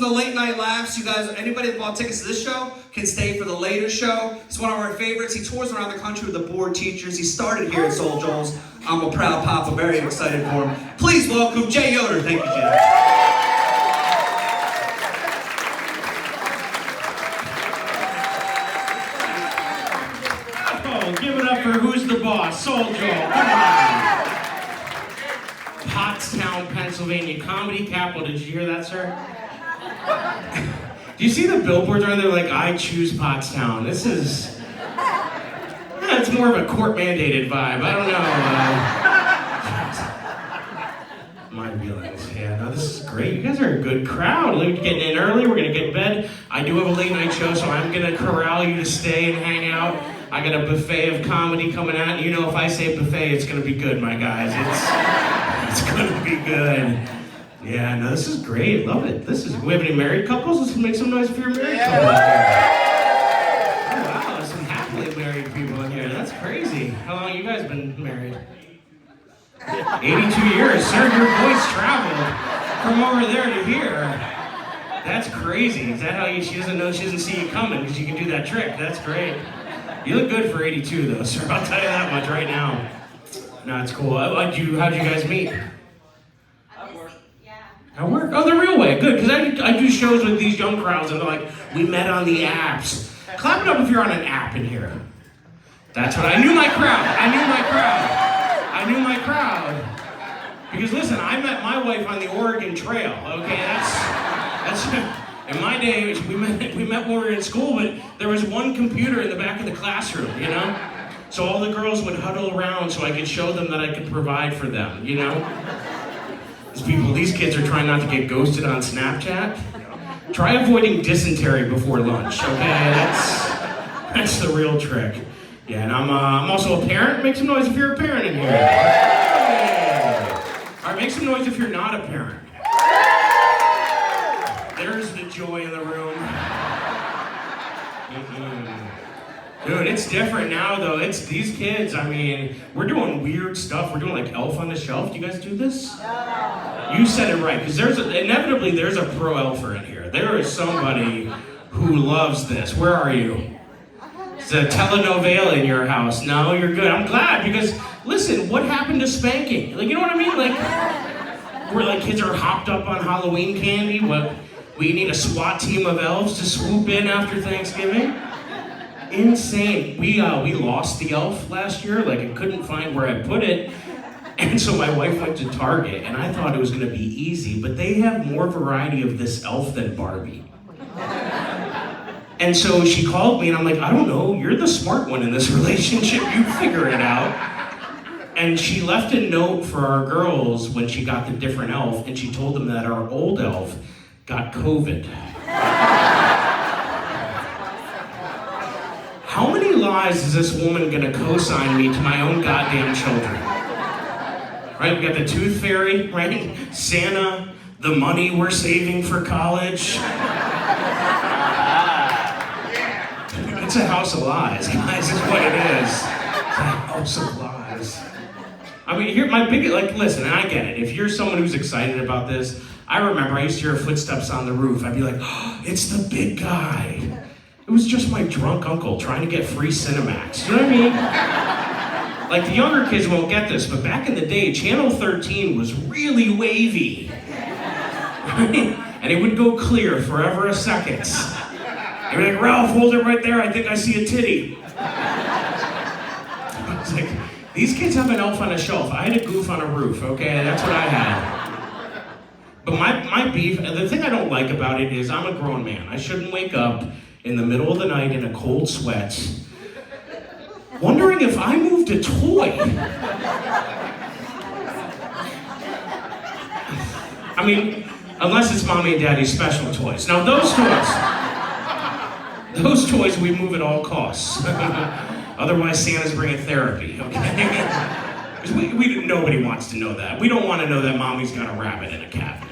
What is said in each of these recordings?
the late night laughs. You guys, anybody that bought tickets to this show can stay for the later show. It's one of our favorites. He tours around the country with the board teachers. He started here at Soul Joel's. I'm a proud papa, very excited for him. Please welcome Jay Yoder. Thank you, Jay. Oh, give it up for Who's the Boss? Soul Joel, come on. Pottstown, Pennsylvania, comedy capital. Did you hear that, sir? Do you see the billboards around there like, I choose Pottstown? This is... Yeah, it's more of a court-mandated vibe. I don't know. My feelings. Yeah, no, this is great. You guys are a good crowd. We're getting in early. We're going to get in bed. I do have a late-night show, so I'm going to corral you to stay and hang out. I got a buffet of comedy coming out. You know, if I say buffet, it's going to be good, my guys. It's going to be good. Yeah, no, this is great. Love it. We have any married couples? Let's make some noise if you're a married couple out there. Oh, wow, there's some happily married people in here. That's crazy. How long have you guys been married? 82 years. Sir, your voice traveled from over there to here. That's crazy. Is that how she doesn't see you coming because you can do that trick? That's great. You look good for 82 though, sir. I'll tell you that much right now. No, it's cool. How'd you guys meet? At work? Oh, the real way. Good, because I do shows with these young crowds and they're like, we met on the apps. Clap it up if you're on an app in here. That's what I knew my crowd. Because listen, I met my wife on the Oregon Trail. Okay, that's in my day, we met when we were in school, but there was one computer in the back of the classroom, you know? So all the girls would huddle around so I could show them that I could provide for them, you know? These kids are trying not to get ghosted on Snapchat. Try avoiding dysentery before lunch, okay? That's the real trick. Yeah, and I'm also a parent. Make some noise if you're a parent in here. Hey. All right, make some noise if you're not a parent. There's the joy in the room. Dude, it's different now, though. It's these kids, I mean, we're doing weird stuff. We're doing like Elf on the Shelf. Do you guys do this? No. You said it right, because inevitably there's a pro elfer in here. There is somebody who loves this. Where are you? It's a telenovela in your house. No, you're good. I'm glad, because listen, what happened to spanking? Like, you know what I mean? Like, where like kids are hopped up on Halloween candy. What? We need a SWAT team of elves to swoop in after Thanksgiving? Insane. We lost the elf last year. Like, I couldn't find where I put it. And so my wife went to Target, and I thought it was going to be easy, but they have more variety of this elf than Barbie. And so she called me, and I'm like, I don't know, you're the smart one in this relationship. You figure it out. And she left a note for our girls when she got the different elf, and she told them that our old elf got COVID. How many lies is this woman gonna co-sign me to my own goddamn children? Right, we got the tooth fairy, right? Santa, the money we're saving for college. It's a house of lies, guys, is what it is. It's a house of lies. I mean, here, my big, like, listen, and I get it. If you're someone who's excited about this, I remember I used to hear footsteps on the roof. I'd be like, oh, it's the big guy. It was just my drunk uncle trying to get free Cinemax. You know what I mean? Like, the younger kids won't get this, but back in the day, Channel 13 was really wavy. And it would go clear forever a second. They'd be like, Ralph, hold it right there. I think I see a titty. I was like, these kids have an elf on a shelf. I had a goof on a roof, okay? That's what I had. But my beef, the thing I don't like about it is I'm a grown man. I shouldn't wake up in the middle of the night in a cold sweat, wondering if I moved a toy. I mean, unless it's mommy and daddy's special toys. Now those toys we move at all costs. Otherwise Santa's bringing therapy, okay? Nobody wants to know that. We don't want to know that mommy's got a rabbit in a cabinet.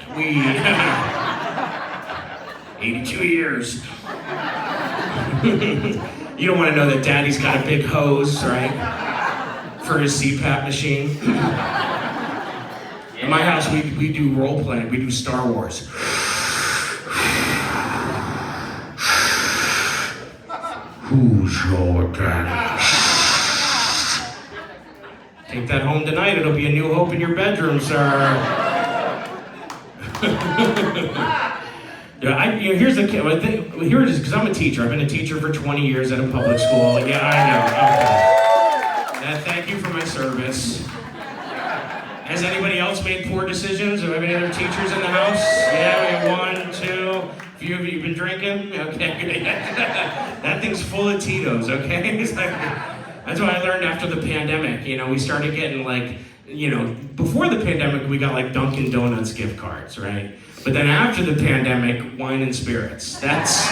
82 years. You don't want to know that daddy's got a big hose, right? For his CPAP machine. In my house, we do role playing. We do Star Wars. Who's your daddy? Take that home tonight. It'll be a new hope in your bedroom, sir. Here's the kid. Here it is, because I'm a teacher. I've been a teacher for 20 years at a public school. Yeah, I know. Okay. Thank you for my service. Has anybody else made poor decisions? Do we have any other teachers in the house? Yeah, we have 1, 2. A few of you been drinking? Okay. That thing's full of Tito's, okay? That's what I learned after the pandemic. We started getting before the pandemic, we got Dunkin' Donuts gift cards, right? But then after the pandemic, wine and spirits. That's,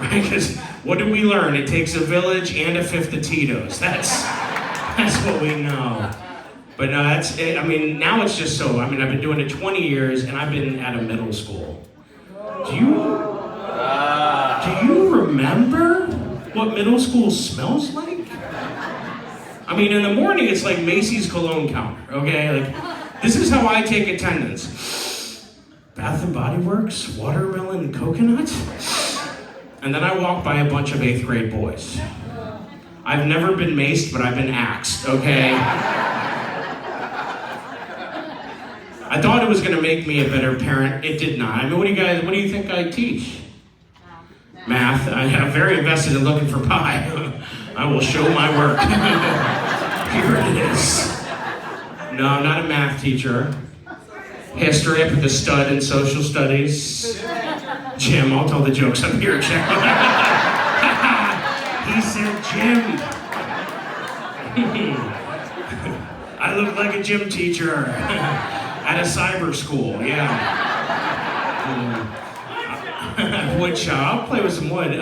right? Because what did we learn? It takes a village and a fifth of Tito's. That's what we know. But no, that's it. Now it's just so, I've been doing it 20 years and I've been at a middle school. Do you remember what middle school smells like? In the morning it's like Macy's cologne counter, okay? This is how I take attendance. Bath and Body Works, watermelon and coconut. And then I walk by a bunch of 8th grade boys. I've never been maced, but I've been axed, okay? I thought it was gonna make me a better parent. It did not. What do you think I teach? Math. I'm very invested in looking for pi. I will show my work. Here it is. No, I'm not a math teacher. History, I put the stud in social studies. Jim, I'll tell the jokes up here, Jim. He said Jim. I look like a gym teacher at a cyber school, yeah. Wood shop, I'll play with some wood.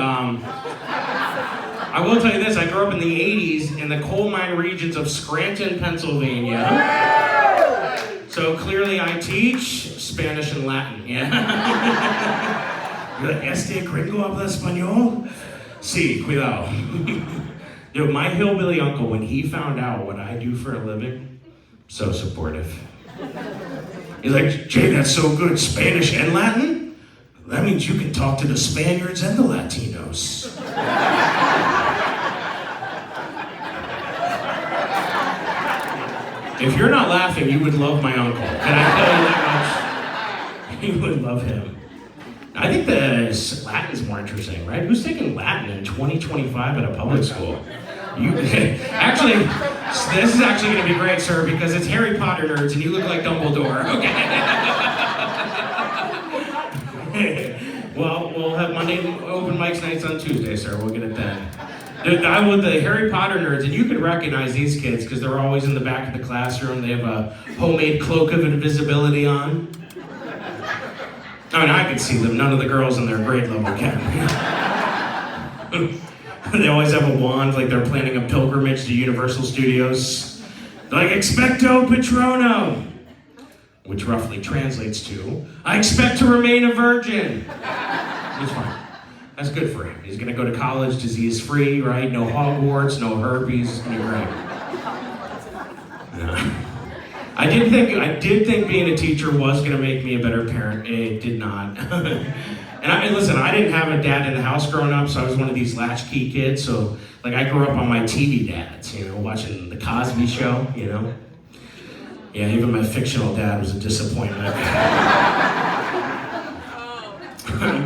I will tell you this, I grew up in the 80s in the coal mine regions of Scranton, Pennsylvania. So clearly I teach Spanish and Latin, yeah? Este gringo habla español? Sí, cuidado. My hillbilly uncle, when he found out what I do for a living, so supportive. He's like, Jay, that's so good, Spanish and Latin? That means you can talk to the Spaniards and the Latinos. If you're not laughing, you would love my uncle. Can I tell you that much? You would love him. I think the Latin's more interesting, right? Who's taking Latin in 2025 at a public school? Actually, this is actually going to be great, sir, because it's Harry Potter nerds and you look like Dumbledore, okay? Well, we'll have Monday open mics nights on Tuesday, sir. We'll get it then. I'm with the Harry Potter nerds, and you could recognize these kids because they're always in the back of the classroom. They have a homemade cloak of invisibility on. I could see them. None of the girls in their grade level can. They always have a wand, like they're planning a pilgrimage to Universal Studios. They're like, expecto patrono, which roughly translates to, I expect to remain a virgin. It's fine. That's good for him. He's gonna go to college, disease-free, right? No Hogwarts, no herpes, it's gonna be great. No. I did think being a teacher was gonna make me a better parent. It did not. And listen, I didn't have a dad in the house growing up, so I was one of these latchkey kids. So, I grew up on my TV dads, watching The Cosby Show, Yeah, even my fictional dad was a disappointment.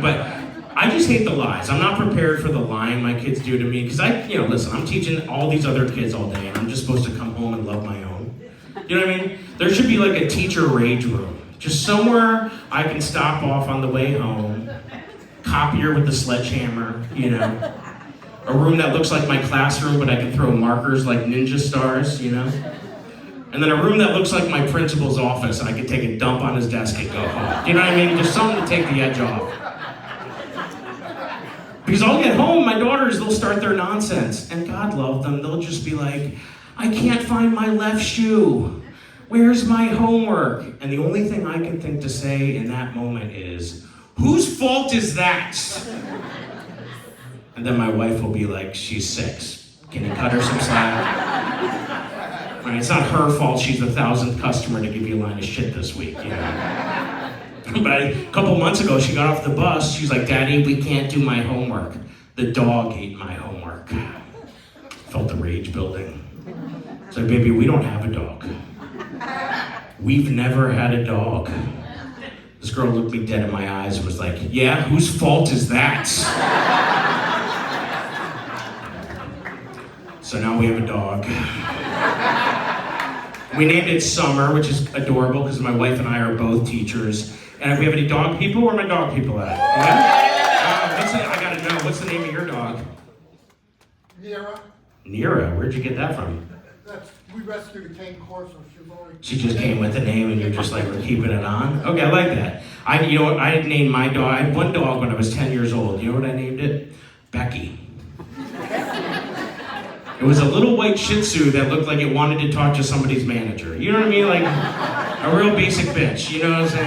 But I just hate the lies. I'm not prepared for the lying my kids do to me, because listen, I'm teaching all these other kids all day, and I'm just supposed to come home and love my own. You know what I mean? There should be a teacher rage room. Just somewhere I can stop off on the way home, copier with the sledgehammer, A room that looks like my classroom, but I can throw markers like ninja stars, And then a room that looks like my principal's office, and I can take a dump on his desk and go home. You know what I mean? Just something to take the edge off. Because I'll get home, my daughters, they'll start their nonsense. And God love them, they'll just be like, I can't find my left shoe. Where's my homework? And the only thing I can think to say in that moment is, whose fault is that? And then my wife will be like, she's 6. Can you cut her some slack? Right, it's not her fault she's the 1,000th customer to give you a line of shit this week, But a couple months ago, she got off the bus. She's like, Daddy, we can't do my homework. The dog ate my homework. Felt the rage building. It's like, baby, we don't have a dog. We've never had a dog. This girl looked me dead in my eyes and was like, yeah, whose fault is that? So now we have a dog. We named it Summer, which is adorable because my wife and I are both teachers. And if we have any dog people, where are my dog people at? Yeah? I gotta know, what's the name of your dog? Nira. Nira, where'd you get that from? We rescued a cane corso. She just came with the name and you're just like, we're keeping it on? Okay, I like that. You know what, I named my dog, I had one dog when I was 10 years old. You know what I named it? Becky. It was a little white Shih Tzu that looked like it wanted to talk to somebody's manager. You know what I mean? Like, a real basic bitch, you know what I'm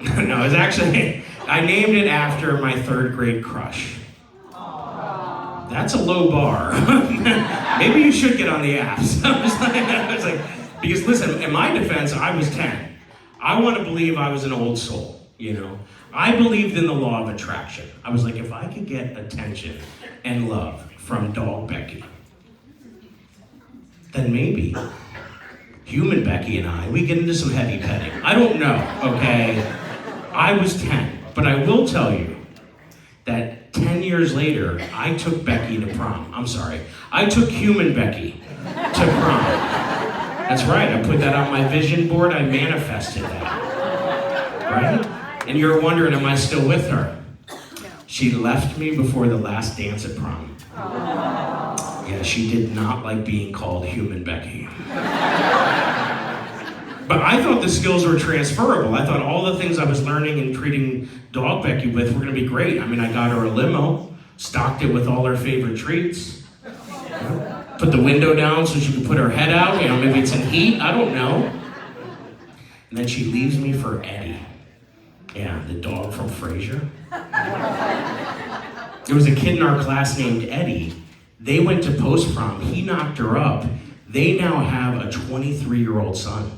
saying? No, it's actually, I named it after my 3rd grade crush. That's a low bar. Maybe you should get on the apps. I was like, because listen, in my defense, I was 10. I want to believe I was an old soul, you know? I believed in the law of attraction. I was like, if I could get attention and love from dog Becky, then maybe human Becky and I, we get into some heavy petting. I don't know, okay? I was 10, but I will tell you that 10 years later, I took Becky to prom. I'm sorry. I took human Becky to prom. That's right, I put that on my vision board, I manifested that. Right? And you're wondering, am I still with her? She left me before the last dance at prom. Yeah, she did not like being called human Becky. But I thought the skills were transferable. I thought all the things I was learning and treating dog Becky with were gonna be great. I mean, I got her a limo, stocked it with all her favorite treats, put the window down so she could put her head out, you know, maybe it's in heat, I don't know. And then she leaves me for Eddie. Yeah, the dog from Frasier. There was a kid in our class named Eddie. They went to post-prom, he knocked her up. They now have a 23-year-old son.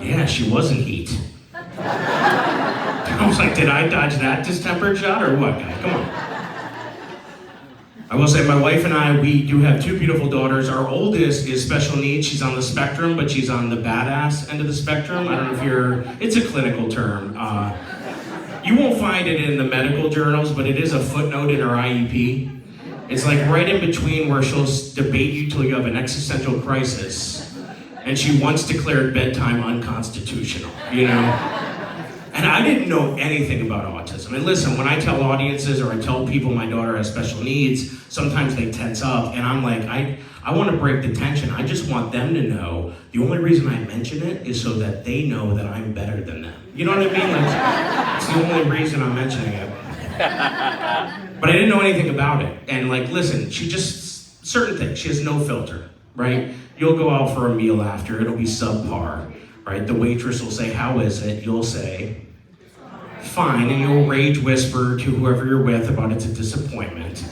Yeah, she was in heat. I was like, did I dodge that distempered shot or what, guy? Come on. I will say my wife and I, we do have 2 beautiful daughters. Our oldest is special needs. She's on the spectrum, but she's on the badass end of the spectrum. I don't know if it's a clinical term. You won't find it in the medical journals, but it is a footnote in her IEP. It's like right in between where she'll debate you till you have an existential crisis. And she once declared bedtime unconstitutional, you know? And I didn't know anything about autism. And listen, when I tell audiences or I tell people my daughter has special needs, sometimes they tense up. And I'm like, I want to break the tension. I just want them to know the only reason I mention it is so that they know that I'm better than them. You know what I mean? Like, it's the only reason I'm mentioning it. But I didn't know anything about it. And like, listen, she just, certain things, she has no filter, right? You'll go out for a meal after, it'll be subpar, right? The waitress will say, how is it? You'll say, fine, and you'll rage whisper to whoever you're with about it's a disappointment.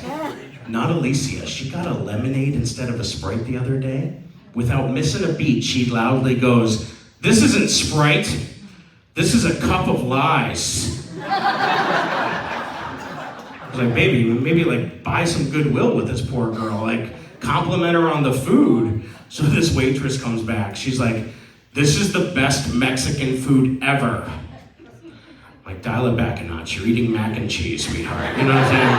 Not Alicia, she got a lemonade instead of a Sprite the other day. Without missing a beat, she loudly goes, this isn't Sprite, this is a cup of lies. I was like, baby, maybe like buy some goodwill with this poor girl, like compliment her on the food. So this waitress comes back, she's like, this is the best Mexican food ever. Like, dial it back a notch, you're eating mac and cheese, sweetheart, you know what I'm saying?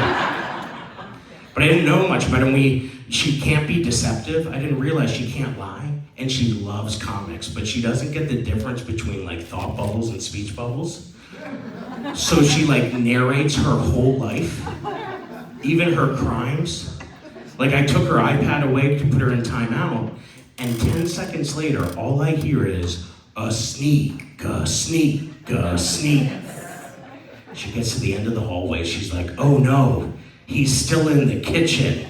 But I didn't know much about it. She can't be deceptive. I didn't realize she can't lie. And she loves comics, but she doesn't get the difference between like thought bubbles and speech bubbles. So she like narrates her whole life, even her crimes. Like I took her iPad away to put her in timeout, and 10 seconds later, all I hear is a sneak, a sneak, a sneak. She gets to the end of the hallway, she's like, oh no, he's still in the kitchen.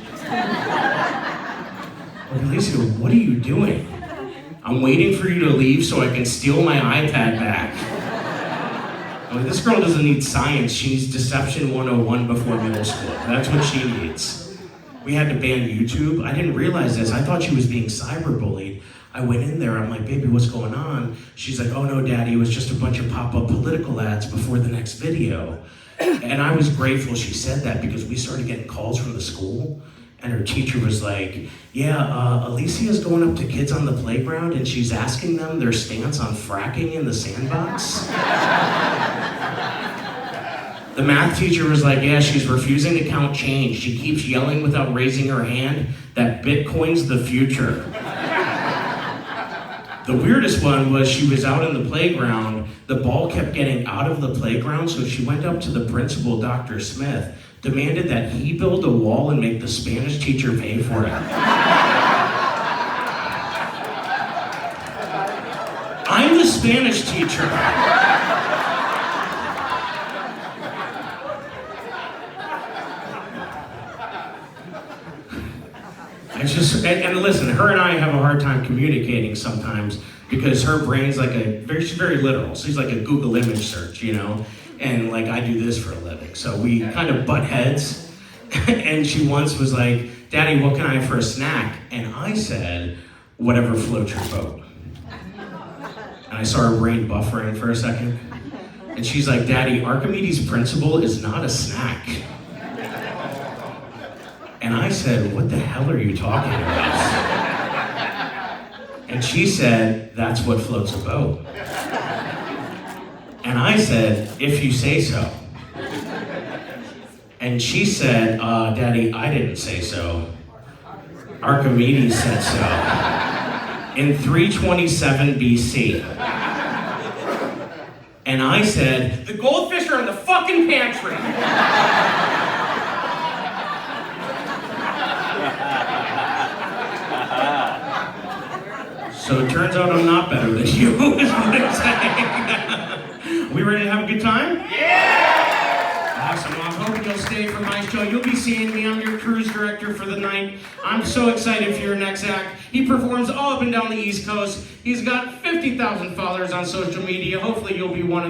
Like, Alicia, what are you doing? I'm waiting for you to leave so I can steal my iPad back. I'm like, this girl doesn't need science, she needs deception 101 before middle school. That's what she needs. We had to ban YouTube. I didn't realize this. I thought she was being cyberbullied. I went in there, I'm like, baby, what's going on? She's like, oh no, daddy, it was just a bunch of pop-up political ads before the next video. And I was grateful she said that because we started getting calls from the school. And her teacher was like, yeah, Alicia's going up to kids on the playground and she's asking them their stance on fracking in the sandbox. The math teacher was like, yeah, she's refusing to count change. She keeps yelling without raising her hand that Bitcoin's the future. The weirdest one was she was out in the playground, the ball kept getting out of the playground, so she went up to the principal, Dr. Smith, demanded that he build a wall and make the Spanish teacher pay for it. I'm the Spanish teacher. And listen, her and I have a hard time communicating sometimes because her brain's like she's very literal. She's like a Google image search, you know? And like I do this for a living. So we kind of butt heads. And she once was like, Daddy, what can I have for a snack? And I said, whatever floats your boat. And I saw her brain buffering for a second. And she's like, Daddy, Archimedes' principle is not a snack. And I said, what the hell are you talking about? And she said, that's what floats a boat. And I said, if you say so. And she said, Daddy, I didn't say so. Archimedes said so. In 327 BC. And I said, the goldfish are in the fucking pantry. So it turns out I'm not better than you, is what I'm saying. We ready to have a good time? Yeah! Awesome. Well, I'm hoping you'll stay for my show. You'll be seeing me. I'm your cruise director for the night. I'm so excited for your next act. He performs all up and down the East Coast. He's got 50,000 followers on social media. Hopefully you'll be one of those.